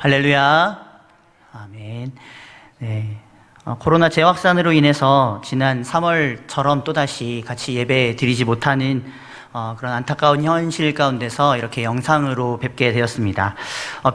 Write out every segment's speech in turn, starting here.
할렐루야. 아멘. 네. 코로나 재확산으로 인해서 지난 3월처럼 또다시 같이 예배 드리지 못하는 그런 안타까운 현실 가운데서 이렇게 영상으로 뵙게 되었습니다.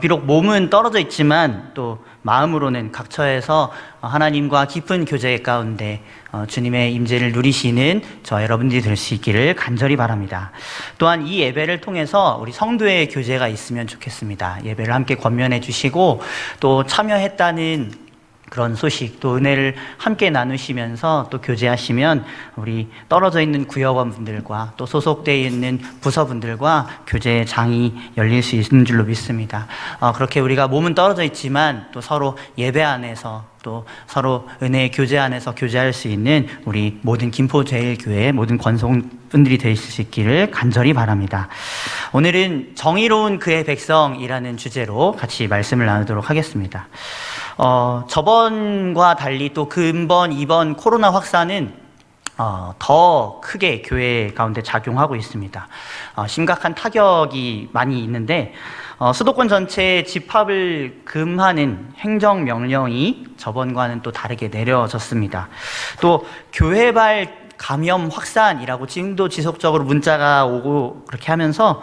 비록 몸은 떨어져 있지만 또 마음으로는 각처에서 하나님과 깊은 교제 가운데 주님의 임재를 누리시는 저 여러분들이 될 수 있기를 간절히 바랍니다. 또한 이 예배를 통해서 우리 성도의 교제가 있으면 좋겠습니다. 예배를 함께 권면해 주시고 또 참여했다는 그런 소식, 또 은혜를 함께 나누시면서 또 교제하시면 우리 떨어져 있는 구역원분들과 또 소속되어 있는 부서분들과 교제의 장이 열릴 수 있는 줄로 믿습니다. 그렇게 우리가 몸은 떨어져 있지만 또 서로 예배 안에서 또 서로 은혜의 교제 안에서 교제할 수 있는 우리 모든 김포제일교회 모든 권속분들이 되실 수 있기를 간절히 바랍니다. 오늘은 정의로운 그의 백성이라는 주제로 같이 말씀을 나누도록 하겠습니다. 저번과 달리 또 근본 이번 코로나 확산은 더 크게 교회 가운데 작용하고 있습니다. 심각한 타격이 많이 있는데 수도권 전체에 집합을 금하는 행정명령이 저번과는 또 다르게 내려졌습니다. 또 교회발 감염 확산이라고 지금도 지속적으로 문자가 오고 그렇게 하면서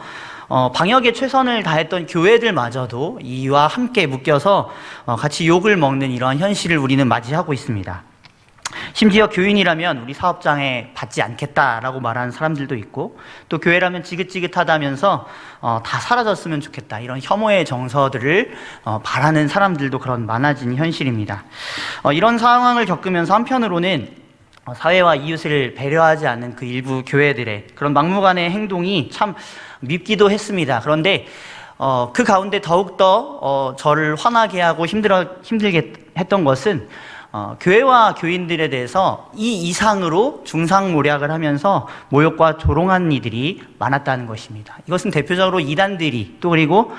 방역에 최선을 다했던 교회들마저도 이와 함께 묶여서 같이 욕을 먹는 이러한 현실을 우리는 맞이하고 있습니다. 심지어 교인이라면 우리 사업장에 받지 않겠다라고 말하는 사람들도 있고, 또 교회라면 지긋지긋하다면서 다 사라졌으면 좋겠다, 이런 혐오의 정서들을 바라는 사람들도 그런 많아진 현실입니다. 이런 상황을 겪으면서 한편으로는 사회와 이웃을 배려하지 않는 그 일부 교회들의 그런 막무가내의 행동이 참 밉기도 했습니다. 그런데 그 가운데 더욱더 저를 화나게 하고 힘들게 했던 것은 교회와 교인들에 대해서 이 이상으로 중상모략을 하면서 모욕과 조롱하는 이들이 많았다는 것입니다. 이것은 대표적으로 이단들이 또 그리고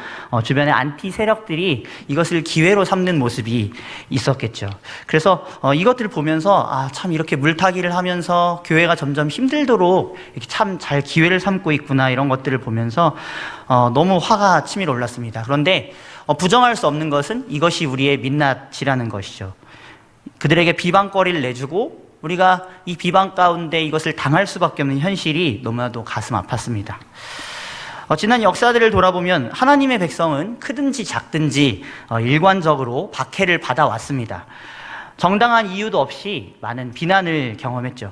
주변의 안티 세력들이 이것을 기회로 삼는 모습이 있었겠죠. 그래서 이것들을 보면서 참 이렇게 물타기를 하면서 교회가 점점 힘들도록 이렇게 참 잘 기회를 삼고 있구나, 이런 것들을 보면서 너무 화가 치밀어 올랐습니다. 그런데 부정할 수 없는 것은 이것이 우리의 민낯이라는 것이죠. 그들에게 비방거리를 내주고 우리가 이 비방 가운데 이것을 당할 수밖에 없는 현실이 너무나도 가슴 아팠습니다. 지난 역사들을 돌아보면 하나님의 백성은 크든지 작든지 일관적으로 박해를 받아왔습니다. 정당한 이유도 없이 많은 비난을 경험했죠.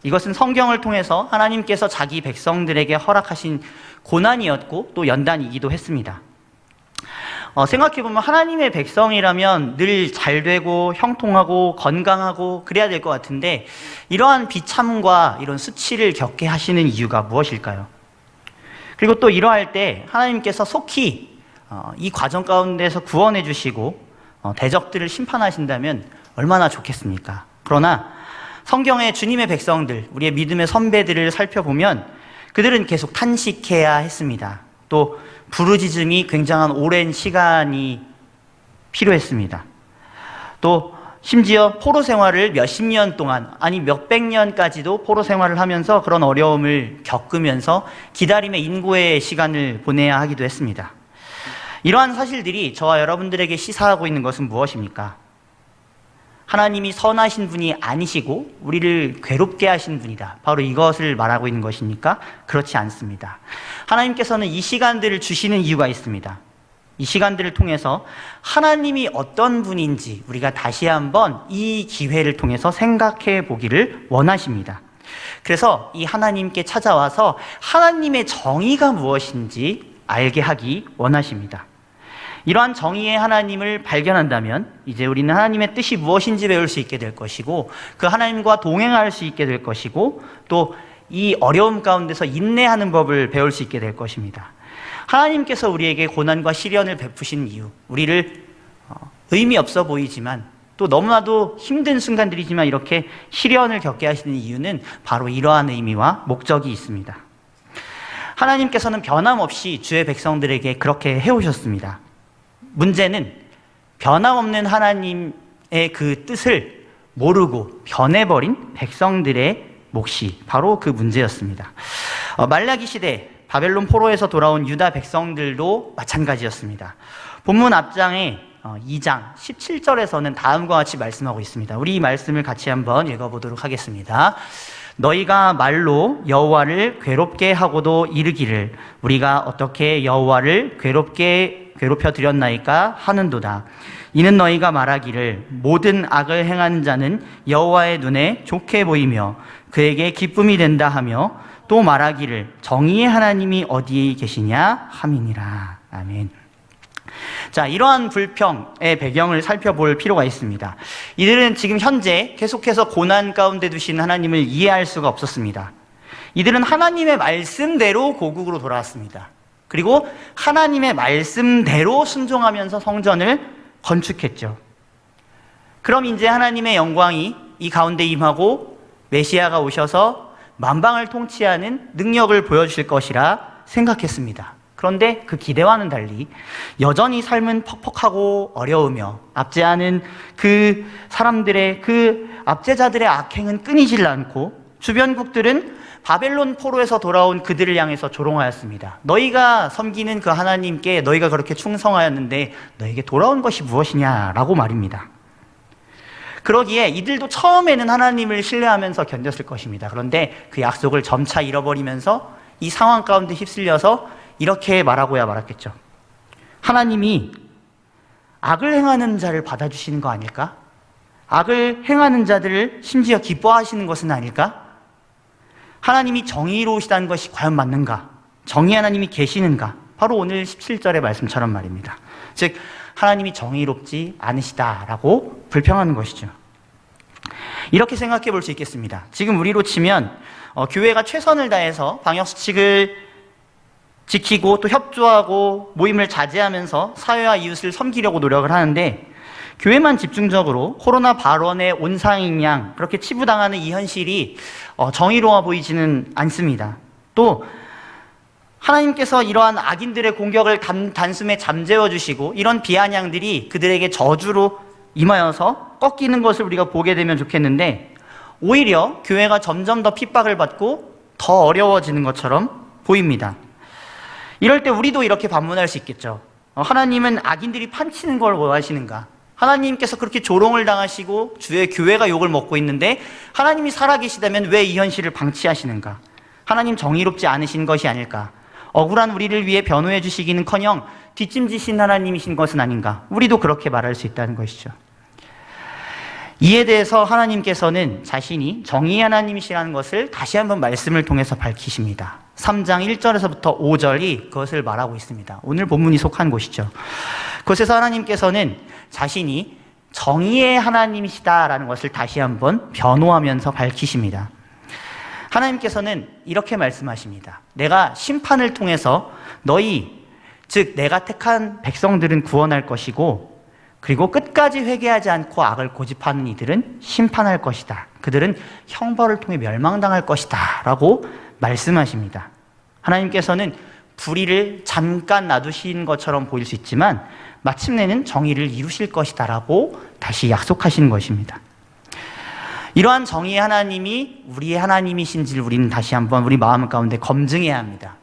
이것은 성경을 통해서 하나님께서 자기 백성들에게 허락하신 고난이었고 또 연단이기도 했습니다. 생각해보면 하나님의 백성이라면 늘 잘되고 형통하고 건강하고 그래야 될 것 같은데, 이러한 비참과 이런 수치를 겪게 하시는 이유가 무엇일까요? 그리고 또 이러할 때 하나님께서 속히 이 과정 가운데서 구원해 주시고 대적들을 심판하신다면 얼마나 좋겠습니까? 그러나 성경의 주님의 백성들, 우리의 믿음의 선배들을 살펴보면 그들은 계속 탄식해야 했습니다. 또 부르짖음이 굉장한 오랜 시간이 필요했습니다. 또 심지어 포로 생활을 몇십 년 동안, 아니 몇백 년까지도 포로 생활을 하면서 그런 어려움을 겪으면서 기다림의 인고의 시간을 보내야 하기도 했습니다. 이러한 사실들이 저와 여러분들에게 시사하고 있는 것은 무엇입니까? 하나님이 선하신 분이 아니시고 우리를 괴롭게 하신 분이다, 바로 이것을 말하고 있는 것입니까? 그렇지 않습니다. 하나님께서는 이 시간들을 주시는 이유가 있습니다. 이 시간들을 통해서 하나님이 어떤 분인지 우리가 다시 한번 이 기회를 통해서 생각해 보기를 원하십니다. 그래서 이 하나님께 찾아와서 하나님의 정의가 무엇인지 알게 하기 원하십니다. 이러한 정의의 하나님을 발견한다면 이제 우리는 하나님의 뜻이 무엇인지 배울 수 있게 될 것이고, 그 하나님과 동행할 수 있게 될 것이고, 또 이 어려움 가운데서 인내하는 법을 배울 수 있게 될 것입니다. 하나님께서 우리에게 고난과 시련을 베푸신 이유, 우리를 의미 없어 보이지만 또 너무나도 힘든 순간들이지만 이렇게 시련을 겪게 하시는 이유는 바로 이러한 의미와 목적이 있습니다. 하나님께서는 변함없이 주의 백성들에게 그렇게 해오셨습니다. 문제는 변함없는 하나님의 그 뜻을 모르고 변해버린 백성들의 몫이 바로 그 문제였습니다. 말라기 시대 바벨론 포로에서 돌아온 유다 백성들도 마찬가지였습니다. 본문 앞장에 2장 17절에서는 다음과 같이 말씀하고 있습니다. 우리 이 말씀을 같이 한번 읽어보도록 하겠습니다. 너희가 말로 여호와를 괴롭게 하고도 이르기를 우리가 어떻게 여호와를 괴롭혀 드렸나이까 하는도다. 이는 너희가 말하기를 모든 악을 행하는 자는 여호와의 눈에 좋게 보이며 그에게 기쁨이 된다 하며 또 말하기를 정의의 하나님이 어디에 계시냐 함이니라. 아멘. 자, 이러한 불평의 배경을 살펴볼 필요가 있습니다. 이들은 지금 현재 계속해서 고난 가운데 두신 하나님을 이해할 수가 없었습니다. 이들은 하나님의 말씀대로 고국으로 돌아왔습니다. 그리고 하나님의 말씀대로 순종하면서 성전을 건축했죠. 그럼 이제 하나님의 영광이 이 가운데 임하고 메시아가 오셔서 만방을 통치하는 능력을 보여주실 것이라 생각했습니다. 그런데 그 기대와는 달리 여전히 삶은 퍽퍽하고 어려우며 압제하는 그 사람들의 그 압제자들의 악행은 끊이질 않고 주변국들은 바벨론 포로에서 돌아온 그들을 향해서 조롱하였습니다. 너희가 섬기는 그 하나님께 너희가 그렇게 충성하였는데 너에게 돌아온 것이 무엇이냐라고 말입니다. 그러기에 이들도 처음에는 하나님을 신뢰하면서 견뎠을 것입니다. 그런데 그 약속을 점차 잃어버리면서 이 상황 가운데 휩쓸려서 이렇게 말하고야 말았겠죠. 하나님이 악을 행하는 자를 받아주시는 거 아닐까? 악을 행하는 자들을 심지어 기뻐하시는 것은 아닐까? 하나님이 정의로우시다는 것이 과연 맞는가? 정의 하나님이 계시는가? 바로 오늘 17절의 말씀처럼 말입니다. 즉 하나님이 정의롭지 않으시다라고 불평하는 것이죠. 이렇게 생각해 볼 수 있겠습니다. 지금 우리로 치면 교회가 최선을 다해서 방역수칙을 지키고 또 협조하고 모임을 자제하면서 사회와 이웃을 섬기려고 노력을 하는데 교회만 집중적으로 코로나 발원의 온상인 양 그렇게 치부당하는 이 현실이 정의로워 보이지는 않습니다. 또 하나님께서 이러한 악인들의 공격을 단숨에 잠재워 주시고 이런 비아냥들이 그들에게 저주로 임하여서 꺾이는 것을 우리가 보게 되면 좋겠는데 오히려 교회가 점점 더 핍박을 받고 더 어려워지는 것처럼 보입니다. 이럴 때 우리도 이렇게 반문할 수 있겠죠. 하나님은 악인들이 판치는 걸 원하시는가? 하나님께서 그렇게 조롱을 당하시고 주의 교회가 욕을 먹고 있는데 하나님이 살아계시다면 왜 이 현실을 방치하시는가? 하나님 정의롭지 않으신 것이 아닐까? 억울한 우리를 위해 변호해 주시기는커녕 뒷짐지신 하나님이신 것은 아닌가? 우리도 그렇게 말할 수 있다는 것이죠. 이에 대해서 하나님께서는 자신이 정의의 하나님이시라는 것을 다시 한번 말씀을 통해서 밝히십니다. 3장 1절에서부터 5절이 그것을 말하고 있습니다. 오늘 본문이 속한 곳이죠. 그곳에서 하나님께서는 자신이 정의의 하나님이시다라는 것을 다시 한번 변호하면서 밝히십니다. 하나님께서는 이렇게 말씀하십니다. 내가 심판을 통해서 너희, 즉 내가 택한 백성들은 구원할 것이고 그리고 끝까지 회개하지 않고 악을 고집하는 이들은 심판할 것이다. 그들은 형벌을 통해 멸망당할 것이다 라고 말씀하십니다. 하나님께서는 불의를 잠깐 놔두신 것처럼 보일 수 있지만 마침내는 정의를 이루실 것이다 라고 다시 약속하시는 것입니다. 이러한 정의의 하나님이 우리의 하나님이신지를 우리는 다시 한번 우리 마음 가운데 검증해야 합니다.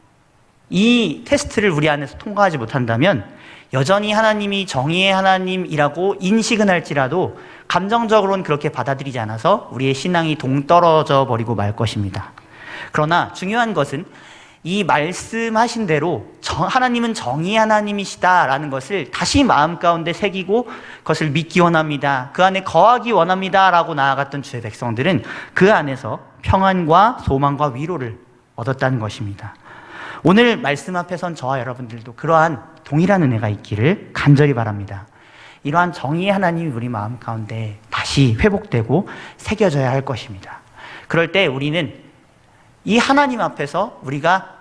이 테스트를 우리 안에서 통과하지 못한다면 여전히 하나님이 정의의 하나님이라고 인식은 할지라도 감정적으로는 그렇게 받아들이지 않아서 우리의 신앙이 동떨어져 버리고 말 것입니다. 그러나 중요한 것은 이 말씀하신 대로 하나님은 정의의 하나님이시다라는 것을 다시 마음 가운데 새기고 그것을 믿기 원합니다. 그 안에 거하기 원합니다라고 나아갔던 주의 백성들은 그 안에서 평안과 소망과 위로를 얻었다는 것입니다. 오늘 말씀 앞에 선 저와 여러분들도 그러한 동일한 은혜가 있기를 간절히 바랍니다. 이러한 정의의 하나님이 우리 마음 가운데 다시 회복되고 새겨져야 할 것입니다. 그럴 때 우리는 이 하나님 앞에서 우리가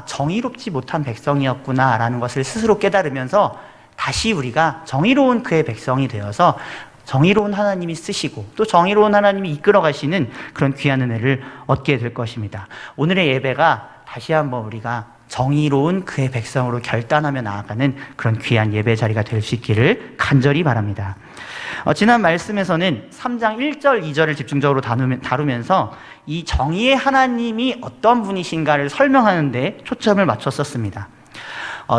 정의롭지 못한 백성이었구나라는 것을 스스로 깨달으면서 다시 우리가 정의로운 그의 백성이 되어서 정의로운 하나님이 쓰시고 또 정의로운 하나님이 이끌어 가시는 그런 귀한 은혜를 얻게 될 것입니다. 오늘의 예배가 다시 한번 우리가 정의로운 그의 백성으로 결단하며 나아가는 그런 귀한 예배 자리가 될 수 있기를 간절히 바랍니다. 지난 말씀에서는 3장 1절, 2절을 집중적으로 다루면서 이 정의의 하나님이 어떤 분이신가를 설명하는 데 초점을 맞췄었습니다.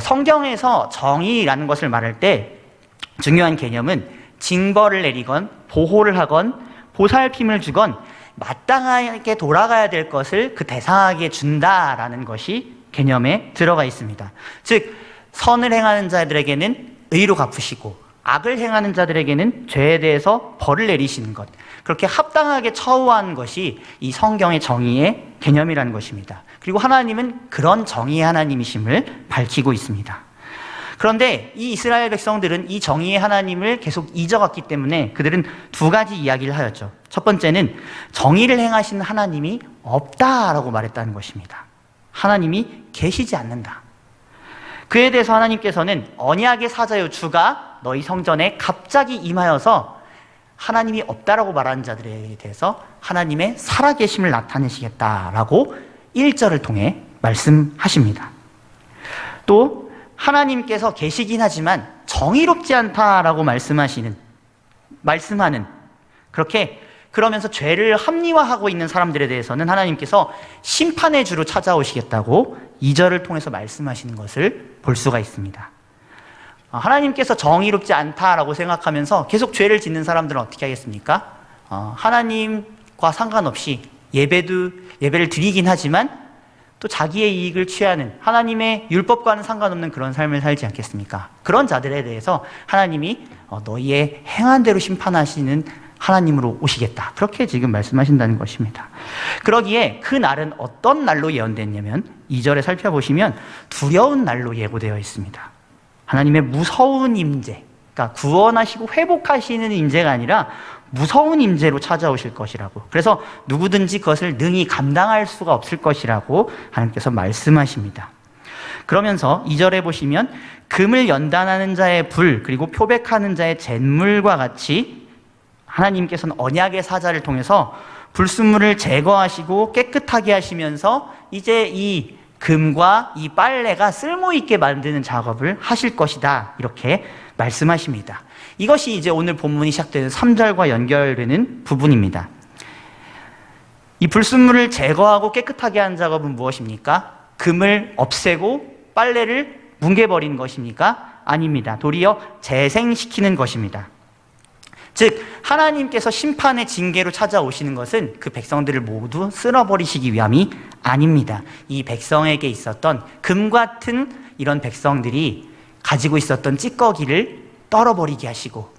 성경에서 정의라는 것을 말할 때 중요한 개념은 징벌을 내리건 보호를 하건 보살핌을 주건 마땅하게 돌아가야 될 것을 그 대상에게 준다라는 것이 개념에 들어가 있습니다. 즉 선을 행하는 자들에게는 의로 갚으시고 악을 행하는 자들에게는 죄에 대해서 벌을 내리시는 것, 그렇게 합당하게 처우한 것이 이 성경의 정의의 개념이라는 것입니다. 그리고 하나님은 그런 정의의 하나님이심을 밝히고 있습니다. 그런데 이 이스라엘 백성들은 이 정의의 하나님을 계속 잊어갔기 때문에 그들은 두 가지 이야기를 하였죠. 첫 번째는 정의를 행하시는 하나님이 없다라고 말했다는 것입니다. 하나님이 계시지 않는다. 그에 대해서 하나님께서는 언약의 사자요 주가 너희 성전에 갑자기 임하여서 하나님이 없다라고 말하는 자들에 대해서 하나님의 살아계심을 나타내시겠다라고 1절을 통해 말씀하십니다. 또 하나님께서 계시긴 하지만 정의롭지 않다라고 말씀하는 그렇게 그러면서 죄를 합리화하고 있는 사람들에 대해서는 하나님께서 심판의 주로 찾아오시겠다고 2절을 통해서 말씀하시는 것을 볼 수가 있습니다. 하나님께서 정의롭지 않다라고 생각하면서 계속 죄를 짓는 사람들은 어떻게 하겠습니까? 하나님과 상관없이 예배를 드리긴 하지만 또 자기의 이익을 취하는 하나님의 율법과는 상관없는 그런 삶을 살지 않겠습니까? 그런 자들에 대해서 하나님이 너희의 행한 대로 심판하시는 하나님으로 오시겠다. 그렇게 지금 말씀하신다는 것입니다. 그러기에 그 날은 어떤 날로 예언됐냐면 2절에 살펴보시면 두려운 날로 예고되어 있습니다. 하나님의 무서운 임재, 그러니까 구원하시고 회복하시는 임재가 아니라 무서운 임재로 찾아오실 것이라고, 그래서 누구든지 그것을 능히 감당할 수가 없을 것이라고 하나님께서 말씀하십니다. 그러면서 2절에 보시면 금을 연단하는 자의 불 그리고 표백하는 자의 잿물과 같이 하나님께서는 언약의 사자를 통해서 불순물을 제거하시고 깨끗하게 하시면서 이제 이 금과 이 빨래가 쓸모있게 만드는 작업을 하실 것이다, 이렇게 말씀하십니다. 이것이 이제 오늘 본문이 시작되는 3절과 연결되는 부분입니다. 이 불순물을 제거하고 깨끗하게 하는 작업은 무엇입니까? 금을 없애고 빨래를 뭉개버리는 것입니까? 아닙니다. 도리어 재생시키는 것입니다. 즉 하나님께서 심판의 징계로 찾아오시는 것은 그 백성들을 모두 쓸어버리시기 위함이 아닙니다. 이 백성에게 있었던 금 같은 이런 백성들이 가지고 있었던 찌꺼기를 떨어버리게 하시고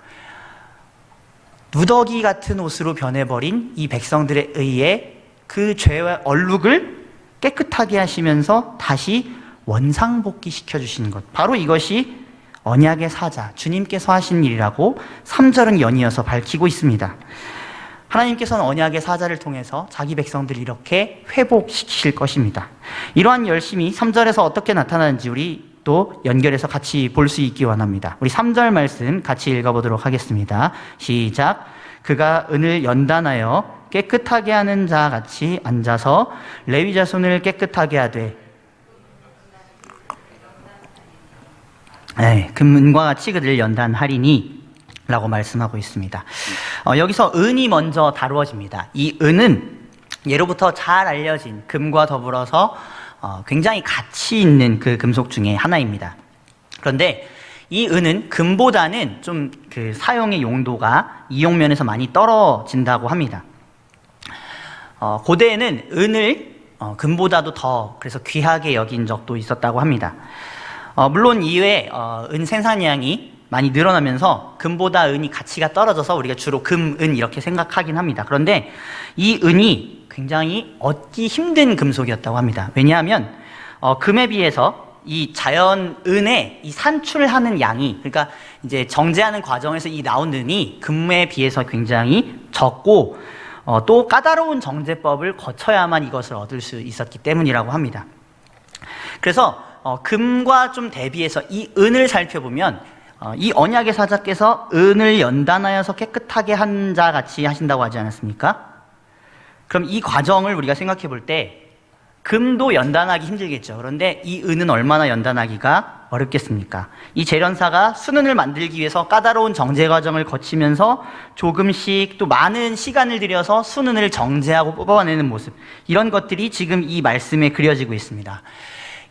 누더기 같은 옷으로 변해버린 이 백성들에 의해 그 죄와 얼룩을 깨끗하게 하시면서 다시 원상복귀시켜 주시는 것, 바로 이것이 언약의 사자 주님께서 하신 일이라고 3절은 연이어서 밝히고 있습니다. 하나님께서는 언약의 사자를 통해서 자기 백성들을 이렇게 회복시키실 것입니다. 이러한 열심이 3절에서 어떻게 나타나는지 우리 또 연결해서 같이 볼 수 있기 원합니다. 우리 3절 말씀 같이 읽어보도록 하겠습니다. 시작. 그가 은을 연단하여 깨끗하게 하는 자 같이 앉아서 레위 자손을 깨끗하게 하되 금은과 같이 그들을 연단하리니 라고 말씀하고 있습니다. 여기서 은이 먼저 다루어집니다. 이 은은 예로부터 잘 알려진 금과 더불어서 굉장히 가치 있는 그 금속 중에 하나입니다. 그런데 이 은은 금보다는 좀 그 사용의 용도가 이용면에서 많이 떨어진다고 합니다. 고대에는 은을 금보다도 더 그래서 귀하게 여긴 적도 있었다고 합니다. 물론 이외에 은 생산량이 많이 늘어나면서 금보다 은이 가치가 떨어져서 우리가 주로 금, 은 이렇게 생각하긴 합니다. 그런데 이 은이 굉장히 얻기 힘든 금속이었다고 합니다. 왜냐하면 금에 비해서 이 자연 은의 이 산출하는 양이, 그러니까 이제 정제하는 과정에서 이 나온 은이 금에 비해서 굉장히 적고 또 까다로운 정제법을 거쳐야만 이것을 얻을 수 있었기 때문이라고 합니다. 그래서 금과 좀 대비해서 이 은을 살펴보면 이 언약의 사자께서 은을 연단하여서 깨끗하게 한 자 같이 하신다고 하지 않았습니까? 그럼 이 과정을 우리가 생각해 볼 때 금도 연단하기 힘들겠죠. 그런데 이 은은 얼마나 연단하기가 어렵겠습니까? 이 재련사가 순은을 만들기 위해서 까다로운 정제 과정을 거치면서 조금씩 또 많은 시간을 들여서 순은을 정제하고 뽑아내는 모습, 이런 것들이 지금 이 말씀에 그려지고 있습니다.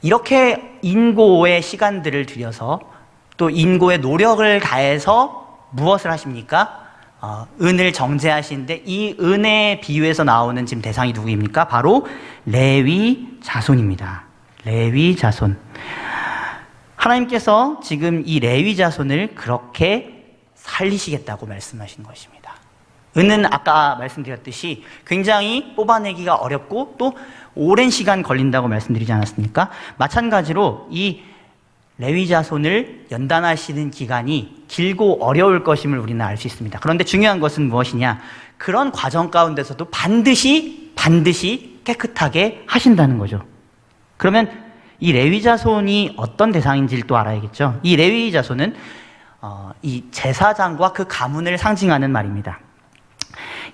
이렇게 인고의 시간들을 들여서 또 인고의 노력을 다해서 무엇을 하십니까? 은을 정제하시는데 이 은의 비유에서 나오는 지금 대상이 누구입니까? 바로 레위 자손입니다. 레위 자손. 하나님께서 지금 이 레위 자손을 그렇게 살리시겠다고 말씀하신 것입니다. 은은 아까 말씀드렸듯이 굉장히 뽑아내기가 어렵고 또 오랜 시간 걸린다고 말씀드리지 않았습니까? 마찬가지로 이 레위 자손을 연단하시는 기간이 길고 어려울 것임을 우리는 알 수 있습니다. 그런데 중요한 것은 무엇이냐? 그런 과정 가운데서도 반드시 깨끗하게 하신다는 거죠. 그러면 이 레위 자손이 어떤 대상인지를 또 알아야겠죠. 이 레위 자손은 이 제사장과 그 가문을 상징하는 말입니다.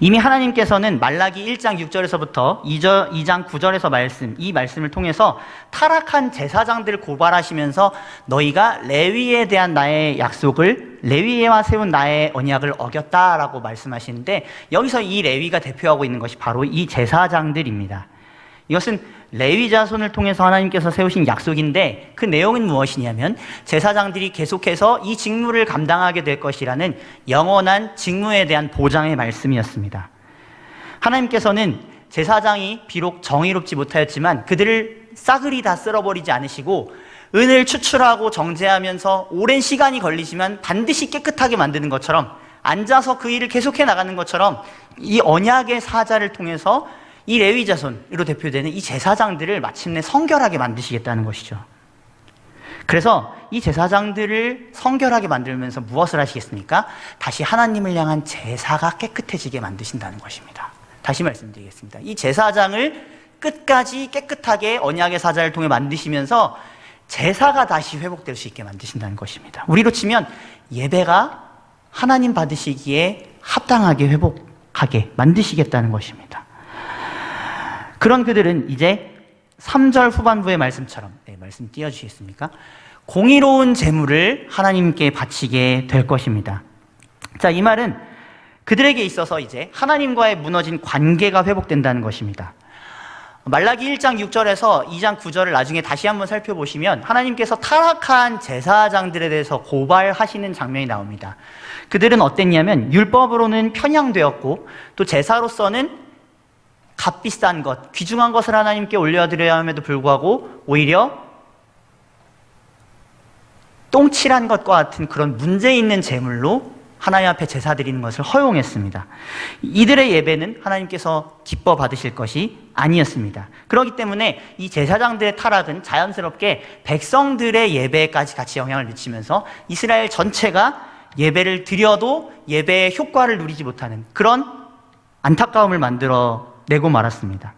이미 하나님께서는 말라기 1장 6절에서부터 2장 9절에서 이 말씀을 통해서 타락한 제사장들을 고발하시면서 너희가 레위에 대한 나의 약속을, 레위와 세운 나의 언약을 어겼다라고 말씀하시는데, 여기서 이 레위가 대표하고 있는 것이 바로 이 제사장들입니다. 이것은 레위 자손을 통해서 하나님께서 세우신 약속인데, 그 내용은 무엇이냐면 제사장들이 계속해서 이 직무를 감당하게 될 것이라는 영원한 직무에 대한 보장의 말씀이었습니다. 하나님께서는 제사장이 비록 정의롭지 못하였지만 그들을 싸그리 다 쓸어버리지 않으시고 은을 추출하고 정제하면서 오랜 시간이 걸리지만 반드시 깨끗하게 만드는 것처럼, 앉아서 그 일을 계속해 나가는 것처럼 이 언약의 사자를 통해서 이 레위 자손으로 대표되는 이 제사장들을 마침내 성결하게 만드시겠다는 것이죠. 그래서 이 제사장들을 성결하게 만들면서 무엇을 하시겠습니까? 다시 하나님을 향한 제사가 깨끗해지게 만드신다는 것입니다. 다시 말씀드리겠습니다. 이 제사장을 끝까지 깨끗하게 언약의 사자를 통해 만드시면서 제사가 다시 회복될 수 있게 만드신다는 것입니다. 우리로 치면 예배가 하나님 받으시기에 합당하게 회복하게 만드시겠다는 것입니다. 그런 그들은 이제 3절 후반부의 말씀처럼, 말씀 띄워주시겠습니까? 공의로운 제물을 하나님께 바치게 될 것입니다. 자, 이 말은 그들에게 있어서 이제 하나님과의 무너진 관계가 회복된다는 것입니다. 말라기 1장 6절에서 2장 9절을 나중에 다시 한번 살펴보시면 하나님께서 타락한 제사장들에 대해서 고발하시는 장면이 나옵니다. 그들은 어땠냐면 율법으로는 편향되었고 또 제사로서는 값비싼 것, 귀중한 것을 하나님께 올려드려야 함에도 불구하고 오히려 똥칠한 것과 같은 그런 문제 있는 제물로 하나님 앞에 제사 드리는 것을 허용했습니다. 이들의 예배는 하나님께서 기뻐 받으실 것이 아니었습니다. 그렇기 때문에 이 제사장들의 타락은 자연스럽게 백성들의 예배까지 같이 영향을 미치면서 이스라엘 전체가 예배를 드려도 예배의 효과를 누리지 못하는 그런 안타까움을 만들어 내고 말았습니다.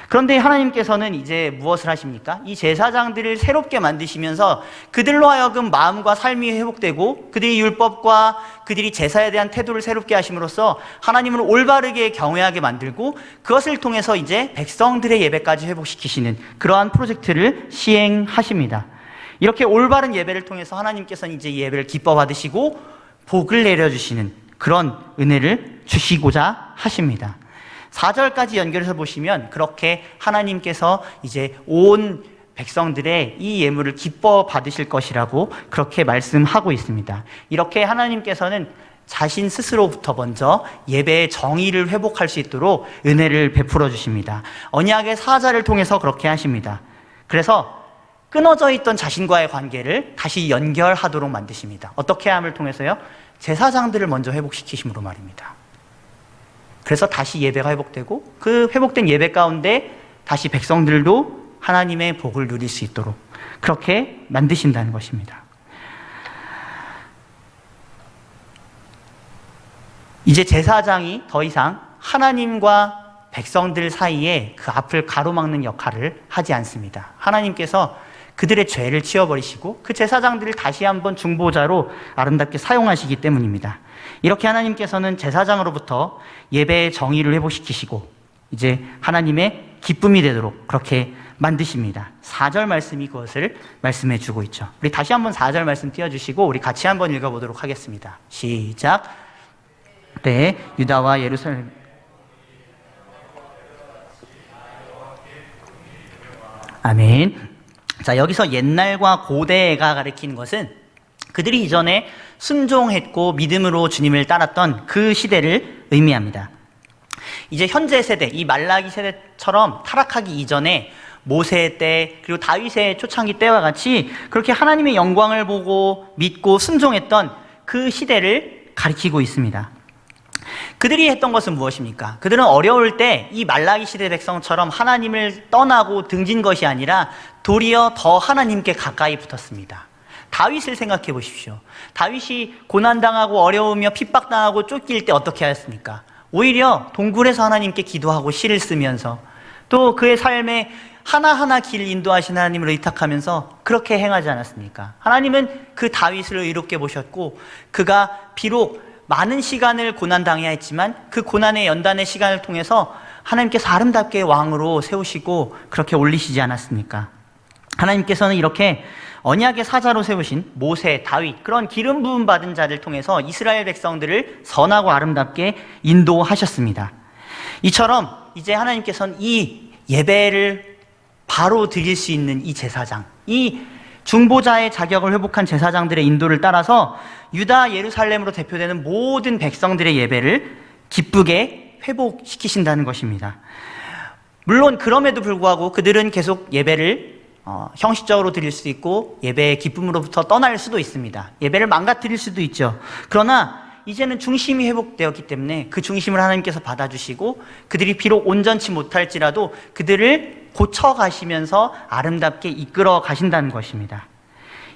그런데 하나님께서는 이제 무엇을 하십니까? 이 제사장들을 새롭게 만드시면서 그들로 하여금 마음과 삶이 회복되고 그들이 율법과 그들이 제사에 대한 태도를 새롭게 하심으로써 하나님을 올바르게 경외하게 만들고 그것을 통해서 이제 백성들의 예배까지 회복시키시는 그러한 프로젝트를 시행하십니다. 이렇게 올바른 예배를 통해서 하나님께서는 이제 이 예배를 기뻐 받으시고 복을 내려주시는 그런 은혜를 주시고자 하십니다. 4절까지 연결해서 보시면 그렇게 하나님께서 이제 온 백성들의 이 예물을 기뻐 받으실 것이라고 그렇게 말씀하고 있습니다. 이렇게 하나님께서는 자신 스스로부터 먼저 예배의 정의를 회복할 수 있도록 은혜를 베풀어 주십니다. 언약의 사자를 통해서 그렇게 하십니다. 그래서 끊어져 있던 자신과의 관계를 다시 연결하도록 만드십니다. 어떻게 함을 통해서요? 제사장들을 먼저 회복시키심으로 말입니다. 그래서 다시 예배가 회복되고 그 회복된 예배 가운데 다시 백성들도 하나님의 복을 누릴 수 있도록 그렇게 만드신다는 것입니다. 이제 제사장이 더 이상 하나님과 백성들 사이에 그 앞을 가로막는 역할을 하지 않습니다. 하나님께서 그들의 죄를 치워버리시고 그 제사장들을 다시 한번 중보자로 아름답게 사용하시기 때문입니다. 이렇게 하나님께서는 제사장으로부터 예배의 정의를 회복시키시고 이제 하나님의 기쁨이 되도록 그렇게 만드십니다. 4절 말씀이 그것을 말씀해 주고 있죠. 우리 다시 한번 4절 말씀 띄워주시고 우리 같이 한번 읽어보도록 하겠습니다. 시작. 네, 유다와 예루살렘. 아멘. 자, 여기서 옛날과 고대가 가리키는 것은 그들이 이전에 순종했고 믿음으로 주님을 따랐던 그 시대를 의미합니다. 이제 현재 세대, 이 말라기 세대처럼 타락하기 이전에 모세 때 그리고 다윗의 초창기 때와 같이 그렇게 하나님의 영광을 보고 믿고 순종했던 그 시대를 가리키고 있습니다. 그들이 했던 것은 무엇입니까? 그들은 어려울 때 이 말라기 시대 백성처럼 하나님을 떠나고 등진 것이 아니라 도리어 더 하나님께 가까이 붙었습니다. 다윗을 생각해 보십시오. 다윗이 고난당하고 어려우며 핍박당하고 쫓길 때 어떻게 하였습니까? 오히려 동굴에서 하나님께 기도하고 시를 쓰면서 또 그의 삶에 하나하나 길 인도하신 하나님을 의탁하면서 그렇게 행하지 않았습니까? 하나님은 그 다윗을 의롭게 보셨고 그가 비록 많은 시간을 고난당해야 했지만 그 고난의 연단의 시간을 통해서 하나님께서 아름답게 왕으로 세우시고 그렇게 올리시지 않았습니까? 하나님께서는 이렇게 언약의 사자로 세우신 모세, 다윗 그런 기름 부음 받은 자를 통해서 이스라엘 백성들을 선하고 아름답게 인도하셨습니다. 이처럼 이제 하나님께서는 이 예배를 바로 드릴 수 있는 이 제사장, 이 중보자의 자격을 회복한 제사장들의 인도를 따라서 유다 예루살렘으로 대표되는 모든 백성들의 예배를 기쁘게 회복시키신다는 것입니다. 물론 그럼에도 불구하고 그들은 계속 예배를 형식적으로 드릴 수 있고 예배의 기쁨으로부터 떠날 수도 있습니다. 예배를 망가뜨릴 수도 있죠. 그러나 이제는 중심이 회복되었기 때문에 그 중심을 하나님께서 받아주시고 그들이 비록 온전치 못할지라도 그들을 고쳐가시면서 아름답게 이끌어 가신다는 것입니다.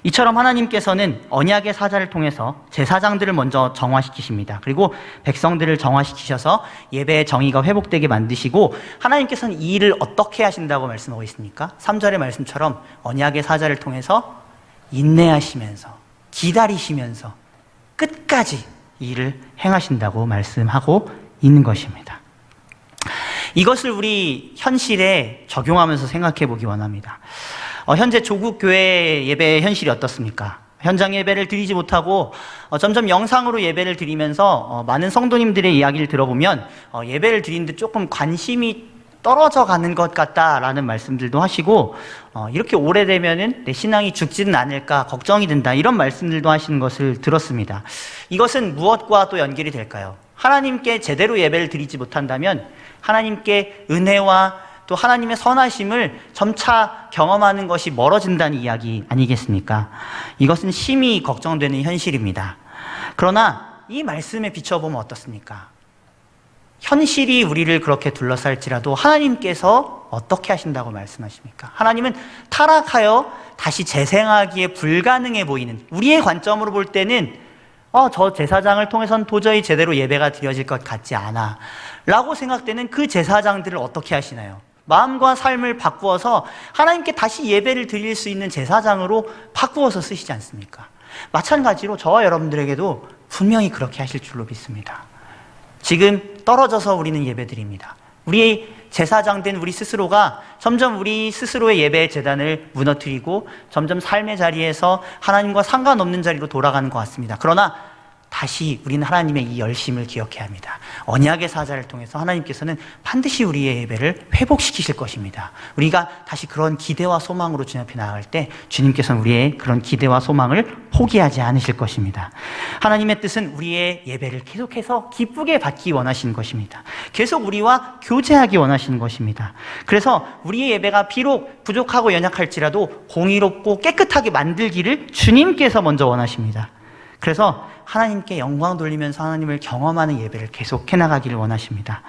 이처럼 하나님께서는 언약의 사자를 통해서 제사장들을 먼저 정화시키십니다. 그리고 백성들을 정화시키셔서 예배의 정의가 회복되게 만드시고 하나님께서는 이 일을 어떻게 하신다고 말씀하고 있습니까? 3절의 말씀처럼 언약의 사자를 통해서 인내하시면서 기다리시면서 끝까지 이 일을 행하신다고 말씀하고 있는 것입니다. 이것을 우리 현실에 적용하면서 생각해 보기 원합니다. 현재 조국 교회 예배 현실이 어떻습니까? 현장 예배를 드리지 못하고 점점 영상으로 예배를 드리면서 많은 성도님들의 이야기를 들어보면 예배를 드리는데 조금 관심이 떨어져 가는 것 같다라는 말씀들도 하시고 이렇게 오래되면은 내 신앙이 죽지는 않을까 걱정이 된다 이런 말씀들도 하시는 것을 들었습니다. 이것은 무엇과 또 연결이 될까요? 하나님께 제대로 예배를 드리지 못한다면 하나님께 은혜와 또 하나님의 선하심을 점차 경험하는 것이 멀어진다는 이야기 아니겠습니까? 이것은 심히 걱정되는 현실입니다. 그러나 이 말씀에 비춰보면 어떻습니까? 현실이 우리를 그렇게 둘러쌀지라도 하나님께서 어떻게 하신다고 말씀하십니까? 하나님은 타락하여 다시 재생하기에 불가능해 보이는 우리의 관점으로 볼 때는 저 제사장을 통해서는 도저히 제대로 예배가 드려질 것 같지 않아 라고 생각되는 그 제사장들을 어떻게 하시나요? 마음과 삶을 바꾸어서 하나님께 다시 예배를 드릴 수 있는 제사장으로 바꾸어서 쓰시지 않습니까? 마찬가지로 저와 여러분들에게도 분명히 그렇게 하실 줄로 믿습니다. 지금 떨어져서 우리는 예배드립니다. 우리의 제사장된 우리 스스로가 점점 우리 스스로의 예배의 제단을 무너뜨리고 점점 삶의 자리에서 하나님과 상관없는 자리로 돌아가는 것 같습니다. 그러나 다시 우리는 하나님의 이 열심을 기억해야 합니다. 언약의 사자를 통해서 하나님께서는 반드시 우리의 예배를 회복시키실 것입니다. 우리가 다시 그런 기대와 소망으로 주님 앞에 나아갈 때 주님께서는 우리의 그런 기대와 소망을 포기하지 않으실 것입니다. 하나님의 뜻은 우리의 예배를 계속해서 기쁘게 받기 원하시는 것입니다. 계속 우리와 교제하기 원하시는 것입니다. 그래서 우리의 예배가 비록 부족하고 연약할지라도 공의롭고 깨끗하게 만들기를 주님께서 먼저 원하십니다. 그래서 하나님께 영광 돌리면서 하나님을 경험하는 예배를 계속 해나가기를 원하십니다.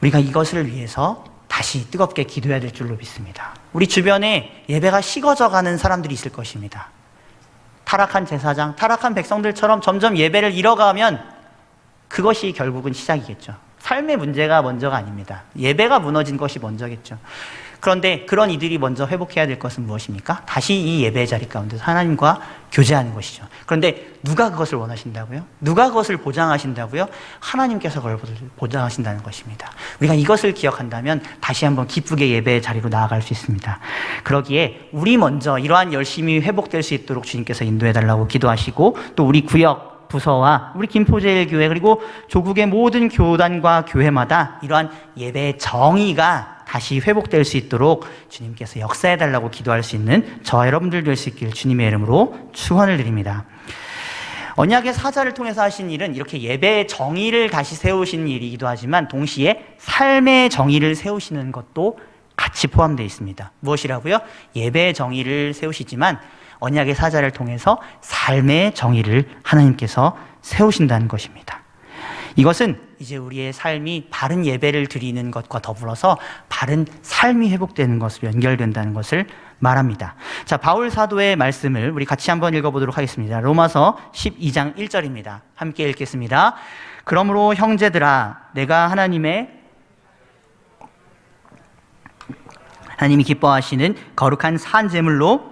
우리가 이것을 위해서 다시 뜨겁게 기도해야 될 줄로 믿습니다. 우리 주변에 예배가 식어져가는 사람들이 있을 것입니다. 타락한 제사장, 타락한 백성들처럼 점점 예배를 잃어가면 그것이 결국은 시작이겠죠. 삶의 문제가 먼저가 아닙니다. 예배가 무너진 것이 먼저겠죠. 그런데 그런 이들이 먼저 회복해야 될 것은 무엇입니까? 다시 이 예배의 자리 가운데서 하나님과 교제하는 것이죠. 그런데 누가 그것을 원하신다고요? 누가 그것을 보장하신다고요? 하나님께서 그걸 보장하신다는 것입니다. 우리가 이것을 기억한다면 다시 한번 기쁘게 예배의 자리로 나아갈 수 있습니다. 그러기에 우리 먼저 이러한 열심이 회복될 수 있도록 주님께서 인도해달라고 기도하시고 또 우리 구역 지역 부서와 우리 김포제일교회 그리고 조국의 모든 교단과 교회마다 이러한 예배의 정의가 다시 회복될 수 있도록 주님께서 역사해달라고 기도할 수 있는 저와 여러분들 될 수 있기를 주님의 이름으로 축원을 드립니다. 언약의 사자를 통해서 하신 일은 이렇게 예배의 정의를 다시 세우신 일이기도 하지만 동시에 삶의 정의를 세우시는 것도 같이 포함되어 있습니다. 무엇이라고요? 예배의 정의를 세우시지만 언약의 사자를 통해서 삶의 정의를 하나님께서 세우신다는 것입니다. 이것은 이제 우리의 삶이 바른 예배를 드리는 것과 더불어서 바른 삶이 회복되는 것으로 연결된다는 것을 말합니다. 자, 바울 사도의 말씀을 우리 같이 한번 읽어보도록 하겠습니다. 로마서 12장 1절입니다. 함께 읽겠습니다. 그러므로 형제들아, 내가 하나님이 기뻐하시는 거룩한 산 제물로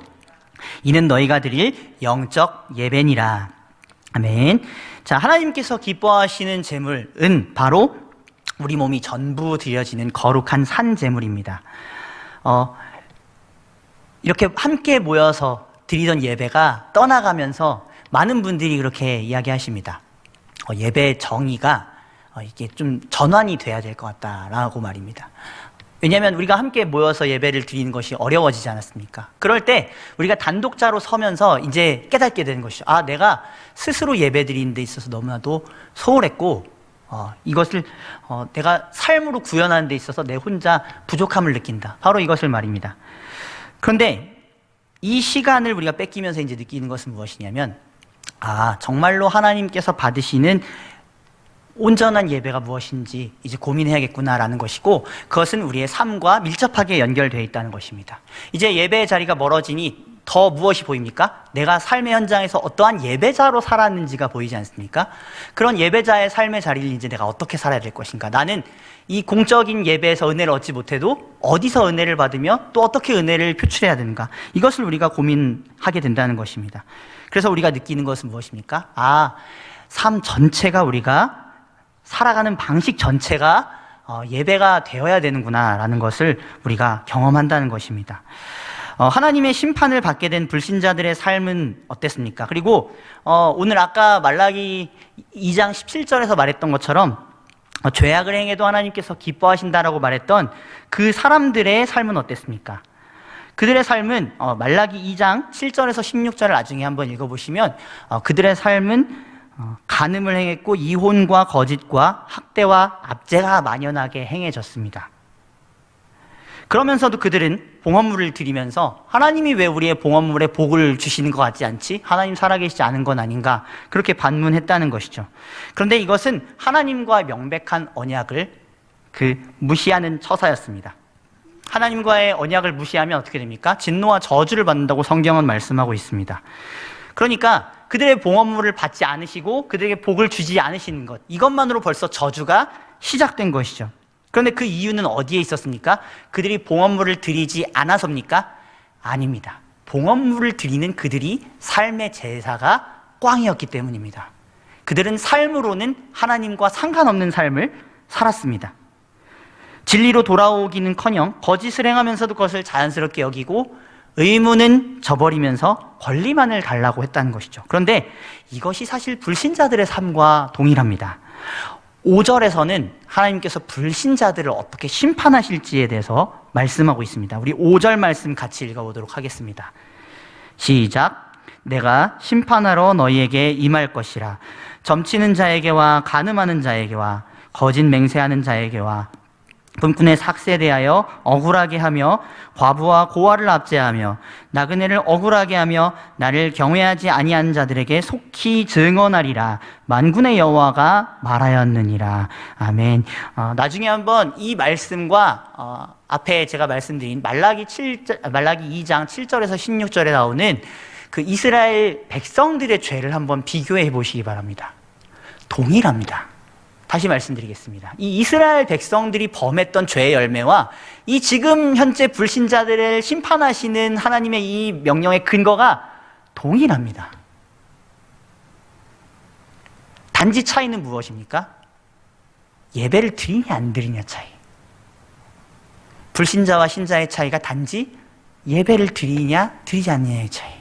이는 너희가 드릴 영적 예배니라. 아멘. 자, 하나님께서 기뻐하시는 제물은 바로 우리 몸이 전부 드려지는 거룩한 산 제물입니다. 이렇게 함께 모여서 드리던 예배가 떠나가면서 많은 분들이 그렇게 이야기하십니다. 예배의 정의가 이게 좀 전환이 돼야 될 것 같다라고 말입니다. 왜냐하면 우리가 함께 모여서 예배를 드리는 것이 어려워지지 않았습니까? 그럴 때 우리가 단독자로 서면서 이제 깨닫게 되는 것이죠. 아, 내가 스스로 예배 드리는 데 있어서 너무나도 소홀했고 이것을 내가 삶으로 구현하는 데 있어서 내 혼자 부족함을 느낀다. 바로 이것을 말입니다. 그런데 이 시간을 우리가 뺏기면서 이제 느끼는 것은 무엇이냐면 정말로 하나님께서 받으시는 온전한 예배가 무엇인지 이제 고민해야겠구나라는 것이고, 그것은 우리의 삶과 밀접하게 연결되어 있다는 것입니다. 이제 예배의 자리가 멀어지니 더 무엇이 보입니까? 내가 삶의 현장에서 어떠한 예배자로 살았는지가 보이지 않습니까? 그런 예배자의 삶의 자리를 이제 내가 어떻게 살아야 될 것인가? 나는 이 공적인 예배에서 은혜를 얻지 못해도 어디서 은혜를 받으며 또 어떻게 은혜를 표출해야 되는가? 이것을 우리가 고민하게 된다는 것입니다. 그래서 우리가 느끼는 것은 무엇입니까? 삶 전체가, 우리가 살아가는 방식 전체가 예배가 되어야 되는구나라는 것을 우리가 경험한다는 것입니다. 하나님의 심판을 받게 된 불신자들의 삶은 어땠습니까? 그리고 오늘 아까 말라기 2장 17절에서 말했던 것처럼 죄악을 행해도 하나님께서 기뻐하신다라고 말했던 그 사람들의 삶은 어땠습니까? 그들의 삶은 말라기 2장 7절에서 16절을 나중에 한번 읽어보시면 그들의 삶은 간음을 행했고 이혼과 거짓과 학대와 압제가 만연하게 행해졌습니다. 그러면서도 그들은 봉헌물을 드리면서 하나님이 왜 우리의 봉헌물에 복을 주시는 것 같지 않지? 하나님 살아계시지 않은 건 아닌가? 그렇게 반문했다는 것이죠. 그런데 이것은 하나님과 명백한 언약을 무시하는 처사였습니다. 하나님과의 언약을 무시하면 어떻게 됩니까? 진노와 저주를 받는다고 성경은 말씀하고 있습니다. 그러니까 그들의 봉헌물을 받지 않으시고 그들에게 복을 주지 않으시는 것, 이것만으로 벌써 저주가 시작된 것이죠. 그런데 그 이유는 어디에 있었습니까? 그들이 봉헌물을 드리지 않아서입니까? 아닙니다. 봉헌물을 드리는 그들이 삶의 제사가 꽝이었기 때문입니다. 그들은 삶으로는 하나님과 상관없는 삶을 살았습니다. 진리로 돌아오기는커녕 거짓을 행하면서도 그것을 자연스럽게 여기고 의무는 저버리면서 권리만을 달라고 했다는 것이죠. 그런데 이것이 사실 불신자들의 삶과 동일합니다. 5절에서는 하나님께서 불신자들을 어떻게 심판하실지에 대해서 말씀하고 있습니다. 우리 5절 말씀 같이 읽어보도록 하겠습니다. 시작. 내가 심판하러 너희에게 임할 것이라. 점치는 자에게와 간음하는 자에게와 거짓 맹세하는 자에게와 분꾼의 삭세에 대하여 억울하게 하며 과부와 고아를 압제하며 나그네를 억울하게 하며 나를 경외하지 아니한 자들에게 속히 증언하리라. 만군의 여호와가 말하였느니라. 아멘. 나중에 한번 이 말씀과 앞에 제가 말씀드린 말라기 2장 7절에서 16절에 나오는 그 이스라엘 백성들의 죄를 한번 비교해 보시기 바랍니다. 동일합니다. 다시 말씀드리겠습니다. 이 이스라엘 백성들이 범했던 죄의 열매와 이 지금 현재 불신자들을 심판하시는 하나님의 이 명령의 근거가 동일합니다. 단지 차이는 무엇입니까? 예배를 드리냐 안 드리냐 차이. 불신자와 신자의 차이가 단지 예배를 드리냐 드리지 않느냐의 차이.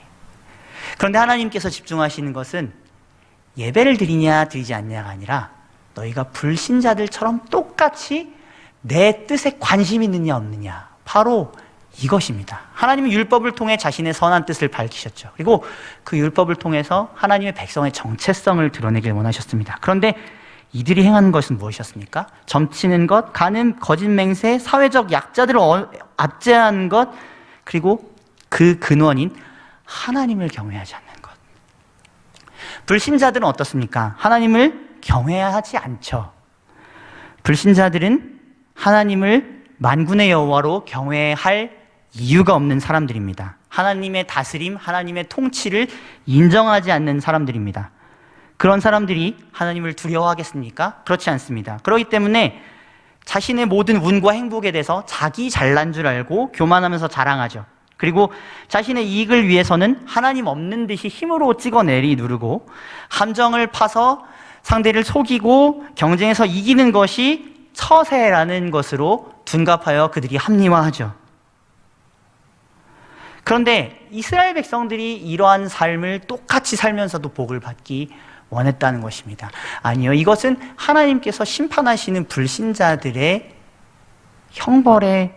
그런데 하나님께서 집중하시는 것은 예배를 드리냐 드리지 않냐가 아니라 너희가 불신자들처럼 똑같이 내 뜻에 관심 있느냐 없느냐, 바로 이것입니다. 하나님은 율법을 통해 자신의 선한 뜻을 밝히셨죠. 그리고 그 율법을 통해서 하나님의 백성의 정체성을 드러내길 원하셨습니다. 그런데 이들이 행하는 것은 무엇이었습니까? 점치는 것, 간음, 거짓 맹세, 사회적 약자들을 압제하는 것, 그리고 그 근원인 하나님을 경외하지 않는 것. 불신자들은 어떻습니까? 하나님을 경외하지 않죠. 불신자들은 하나님을 만군의 여호와로 경외할 이유가 없는 사람들입니다. 하나님의 다스림, 하나님의 통치를 인정하지 않는 사람들입니다. 그런 사람들이 하나님을 두려워하겠습니까? 그렇지 않습니다. 그렇기 때문에 자신의 모든 운과 행복에 대해서 자기 잘난 줄 알고 교만하면서 자랑하죠. 그리고 자신의 이익을 위해서는 하나님 없는 듯이 힘으로 찍어내리 누르고, 함정을 파서 상대를 속이고 경쟁에서 이기는 것이 처세라는 것으로 둔갑하여 그들이 합리화하죠. 그런데 이스라엘 백성들이 이러한 삶을 똑같이 살면서도 복을 받기 원했다는 것입니다. 아니요, 이것은 하나님께서 심판하시는 불신자들의 형벌의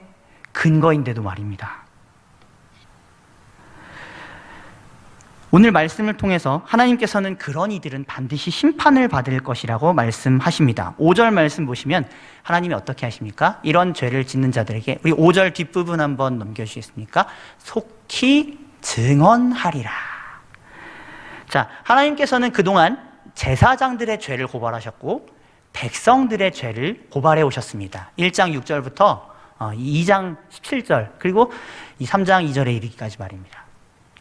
근거인데도 말입니다. 오늘 말씀을 통해서 하나님께서는 그런 이들은 반드시 심판을 받을 것이라고 말씀하십니다. 5절 말씀 보시면 하나님이 어떻게 하십니까? 이런 죄를 짓는 자들에게, 우리 5절 뒷부분 한번 넘겨주시겠습니까? 속히 증언하리라. 자, 하나님께서는 그동안 제사장들의 죄를 고발하셨고 백성들의 죄를 고발해 오셨습니다. 1장 6절부터 2장 17절, 그리고 3장 2절에 이르기까지 말입니다.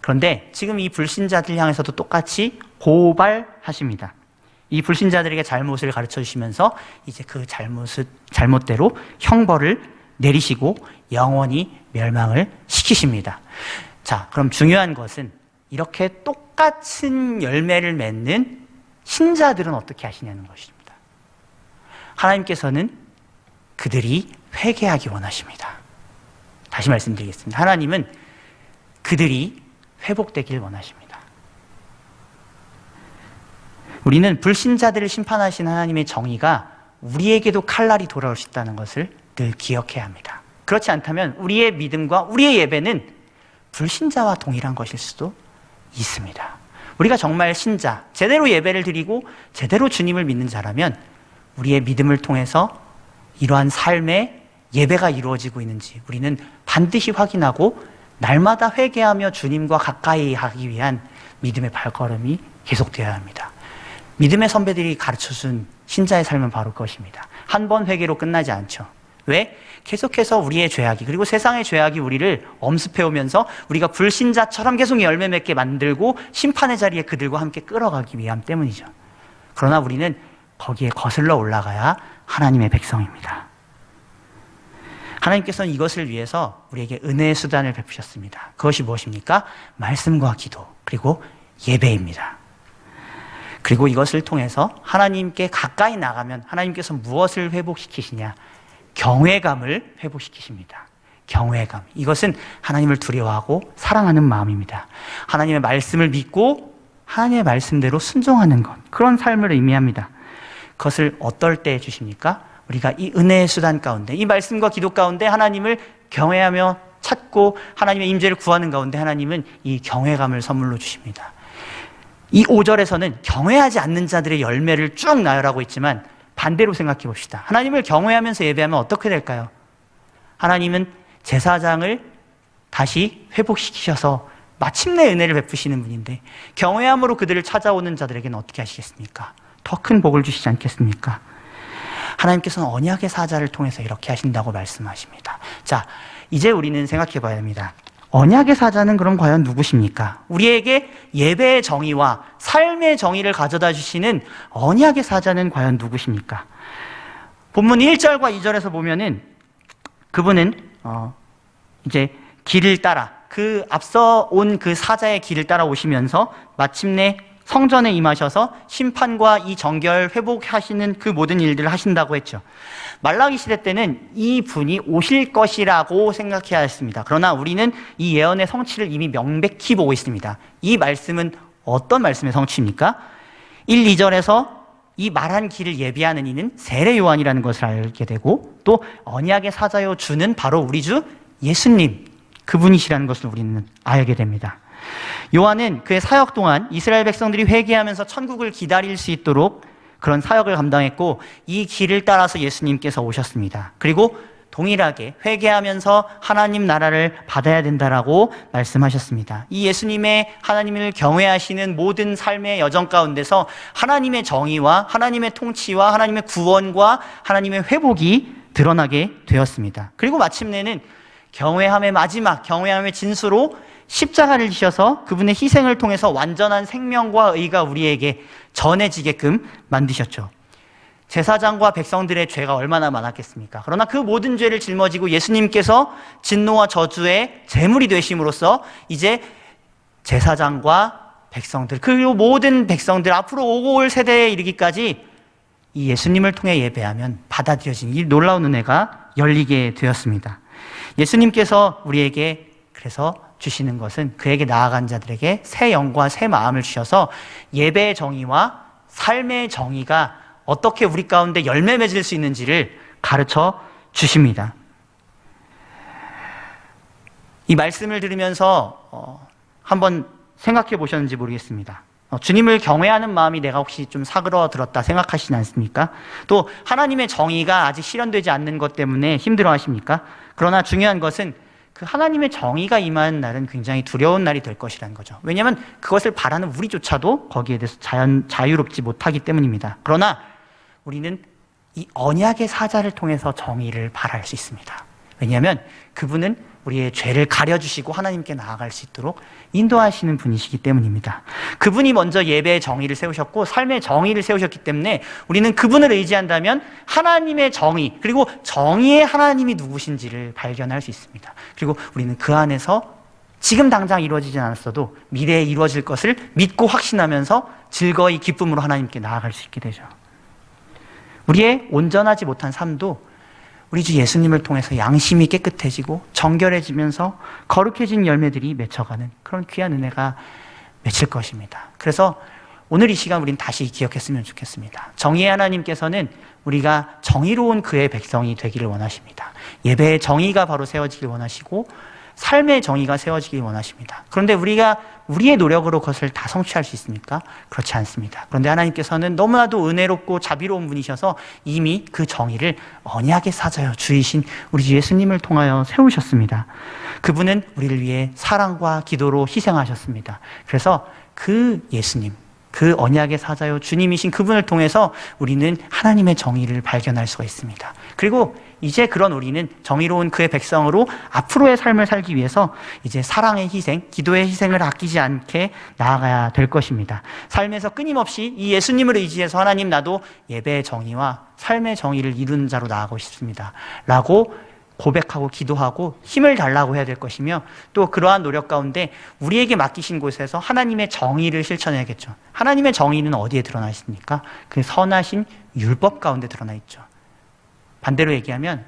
그런데 지금 이 불신자들 향해서도 똑같이 고발하십니다. 이 불신자들에게 잘못을 가르쳐 주시면서 이제 그 잘못대로 형벌을 내리시고 영원히 멸망을 시키십니다. 자, 그럼 중요한 것은 이렇게 똑같은 열매를 맺는 신자들은 어떻게 하시냐는 것입니다. 하나님께서는 그들이 회개하기 원하십니다. 다시 말씀드리겠습니다. 하나님은 그들이 회복되길 원하십니다. 우리는 불신자들을 심판하신 하나님의 정의가 우리에게도 칼날이 돌아올 수 있다는 것을 늘 기억해야 합니다. 그렇지 않다면 우리의 믿음과 우리의 예배는 불신자와 동일한 것일 수도 있습니다. 우리가 정말 신자, 제대로 예배를 드리고 제대로 주님을 믿는 자라면 우리의 믿음을 통해서 이러한 삶의 예배가 이루어지고 있는지 우리는 반드시 확인하고 날마다 회개하며 주님과 가까이 하기 위한 믿음의 발걸음이 계속되어야 합니다. 믿음의 선배들이 가르쳐준 신자의 삶은 바로 그것입니다. 한 번 회개로 끝나지 않죠. 왜? 계속해서 우리의 죄악이, 그리고 세상의 죄악이 우리를 엄습해오면서 우리가 불신자처럼 계속 열매 맺게 만들고 심판의 자리에 그들과 함께 끌어가기 위함 때문이죠. 그러나 우리는 거기에 거슬러 올라가야 하나님의 백성입니다. 하나님께서는 이것을 위해서 우리에게 은혜의 수단을 베푸셨습니다. 그것이 무엇입니까? 말씀과 기도, 그리고 예배입니다. 그리고 이것을 통해서 하나님께 가까이 나가면 하나님께서 무엇을 회복시키시냐? 경외감을 회복시키십니다. 경외감. 이것은 하나님을 두려워하고 사랑하는 마음입니다. 하나님의 말씀을 믿고 하나님의 말씀대로 순종하는 것, 그런 삶을 의미합니다. 그것을 어떨 때 주십니까? 우리가 이 은혜의 수단 가운데, 이 말씀과 기도 가운데 하나님을 경외하며 찾고 하나님의 임재를 구하는 가운데 하나님은 이 경외감을 선물로 주십니다. 이 5절에서는 경외하지 않는 자들의 열매를 쭉 나열하고 있지만 반대로 생각해 봅시다. 하나님을 경외하면서 예배하면 어떻게 될까요? 하나님은 제사장을 다시 회복시키셔서 마침내 은혜를 베푸시는 분인데 경외함으로 그들을 찾아오는 자들에게는 어떻게 하시겠습니까? 더 큰 복을 주시지 않겠습니까? 하나님께서는 언약의 사자를 통해서 이렇게 하신다고 말씀하십니다. 자, 이제 우리는 생각해 봐야 합니다. 언약의 사자는 그럼 과연 누구십니까? 우리에게 예배의 정의와 삶의 정의를 가져다 주시는 언약의 사자는 과연 누구십니까? 본문 1절과 2절에서 보면은 그분은 이제 길을 따라, 그 앞서 온 그 사자의 길을 따라 오시면서 마침내 성전에 임하셔서 심판과 이 정결 회복하시는 그 모든 일들을 하신다고 했죠. 말라기 시대 때는 이 분이 오실 것이라고 생각해야 했습니다. 그러나 우리는 이 예언의 성취를 이미 명백히 보고 있습니다. 이 말씀은 어떤 말씀의 성취입니까? 1, 2절에서 이 말한 길을 예비하는 이는 세례 요한이라는 것을 알게 되고, 또 언약의 사자요 주는 바로 우리 주 예수님, 그분이시라는 것을 우리는 알게 됩니다. 요한은 그의 사역 동안 이스라엘 백성들이 회개하면서 천국을 기다릴 수 있도록 그런 사역을 감당했고, 이 길을 따라서 예수님께서 오셨습니다. 그리고 동일하게 회개하면서 하나님 나라를 받아야 된다라고 말씀하셨습니다. 이 예수님의 하나님을 경외하시는 모든 삶의 여정 가운데서 하나님의 정의와 하나님의 통치와 하나님의 구원과 하나님의 회복이 드러나게 되었습니다. 그리고 마침내는 경외함의 마지막, 경외함의 진수로 십자가를 지셔서 그분의 희생을 통해서 완전한 생명과 의가 우리에게 전해지게끔 만드셨죠. 제사장과 백성들의 죄가 얼마나 많았겠습니까? 그러나 그 모든 죄를 짊어지고 예수님께서 진노와 저주의 제물이 되심으로써 이제 제사장과 백성들, 그리고 모든 백성들, 앞으로 오고 올 세대에 이르기까지 이 예수님을 통해 예배하면 받아들여진 이 놀라운 은혜가 열리게 되었습니다. 예수님께서 우리에게 그래서 주시는 것은 그에게 나아간 자들에게 새 영과 새 마음을 주셔서 예배의 정의와 삶의 정의가 어떻게 우리 가운데 열매 맺을 수 있는지를 가르쳐 주십니다. 이 말씀을 들으면서 한번 생각해 보셨는지 모르겠습니다. 주님을 경외하는 마음이 내가 혹시 좀 사그러들었다 생각하시지 않습니까? 또 하나님의 정의가 아직 실현되지 않는 것 때문에 힘들어 하십니까? 그러나 중요한 것은 그 하나님의 정의가 임하는 날은 굉장히 두려운 날이 될 것이라는 거죠. 왜냐하면 그것을 바라는 우리조차도 거기에 대해서 자유롭지 못하기 때문입니다. 그러나 우리는 이 언약의 사자를 통해서 정의를 바랄 수 있습니다. 왜냐하면 그분은 우리의 죄를 가려주시고 하나님께 나아갈 수 있도록 인도하시는 분이시기 때문입니다. 그분이 먼저 예배의 정의를 세우셨고 삶의 정의를 세우셨기 때문에 우리는 그분을 의지한다면 하나님의 정의, 그리고 정의의 하나님이 누구신지를 발견할 수 있습니다. 그리고 우리는 그 안에서 지금 당장 이루어지진 않았어도 미래에 이루어질 것을 믿고 확신하면서 즐거이 기쁨으로 하나님께 나아갈 수 있게 되죠. 우리의 온전하지 못한 삶도 우리 주 예수님을 통해서 양심이 깨끗해지고 정결해지면서 거룩해진 열매들이 맺혀가는 그런 귀한 은혜가 맺힐 것입니다. 그래서 오늘 이 시간 우리는 다시 기억했으면 좋겠습니다. 정의의 하나님께서는 우리가 정의로운 그의 백성이 되기를 원하십니다. 예배의 정의가 바로 세워지길 원하시고 삶의 정의가 세워지길 원하십니다. 그런데 우리가 우리의 노력으로 그것을 다 성취할 수 있습니까? 그렇지 않습니다. 그런데 하나님께서는 너무나도 은혜롭고 자비로운 분이셔서 이미 그 정의를 언약의 사자여 주이신 우리 주 예수님을 통하여 세우셨습니다. 그분은 우리를 위해 사랑과 기도로 희생하셨습니다. 그래서 그 예수님, 그 언약의 사자요 주님이신 그분을 통해서 우리는 하나님의 정의를 발견할 수가 있습니다. 그리고 이제 그런 우리는 정의로운 그의 백성으로 앞으로의 삶을 살기 위해서 이제 사랑의 희생, 기도의 희생을 아끼지 않게 나아가야 될 것입니다. 삶에서 끊임없이 이 예수님을 의지해서 하나님, 나도 예배의 정의와 삶의 정의를 이루는 자로 나아가고 싶습니다 라고 고백하고 기도하고 힘을 달라고 해야 될 것이며, 또 그러한 노력 가운데 우리에게 맡기신 곳에서 하나님의 정의를 실천해야겠죠. 하나님의 정의는 어디에 드러나 있습니까? 그 선하신 율법 가운데 드러나 있죠. 반대로 얘기하면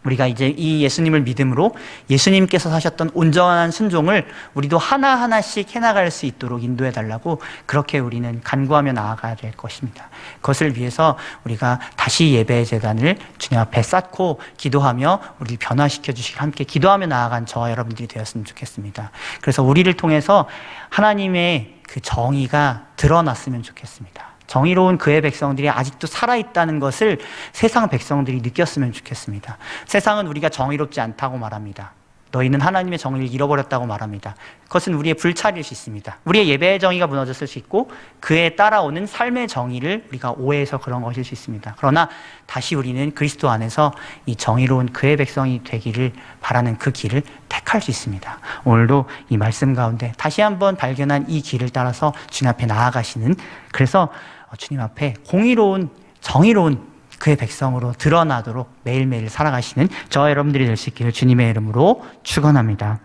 우리가 이제 이 예수님을 믿음으로 예수님께서 사셨던 온전한 순종을 우리도 하나하나씩 해나갈 수 있도록 인도해달라고 그렇게 우리는 간구하며 나아가야 될 것입니다. 그것을 위해서 우리가 다시 예배의 제단을 주님 앞에 쌓고 기도하며 우리를 변화시켜 주시길 함께 기도하며 나아간 저와 여러분들이 되었으면 좋겠습니다. 그래서 우리를 통해서 하나님의 그 정의가 드러났으면 좋겠습니다. 정의로운 그의 백성들이 아직도 살아있다는 것을 세상 백성들이 느꼈으면 좋겠습니다. 세상은 우리가 정의롭지 않다고 말합니다. 너희는 하나님의 정의를 잃어버렸다고 말합니다. 그것은 우리의 불찰일 수 있습니다. 우리의 예배의 정의가 무너졌을 수 있고 그에 따라오는 삶의 정의를 우리가 오해해서 그런 것일 수 있습니다. 그러나 다시 우리는 그리스도 안에서 이 정의로운 그의 백성이 되기를 바라는 그 길을 택할 수 있습니다. 오늘도 이 말씀 가운데 다시 한번 발견한 이 길을 따라서 주님 앞에 나아가시는, 그래서 주님 앞에 공의로운 정의로운 그의 백성으로 드러나도록 매일매일 살아가시는 저와 여러분들이 될 수 있기를 주님의 이름으로 축원합니다.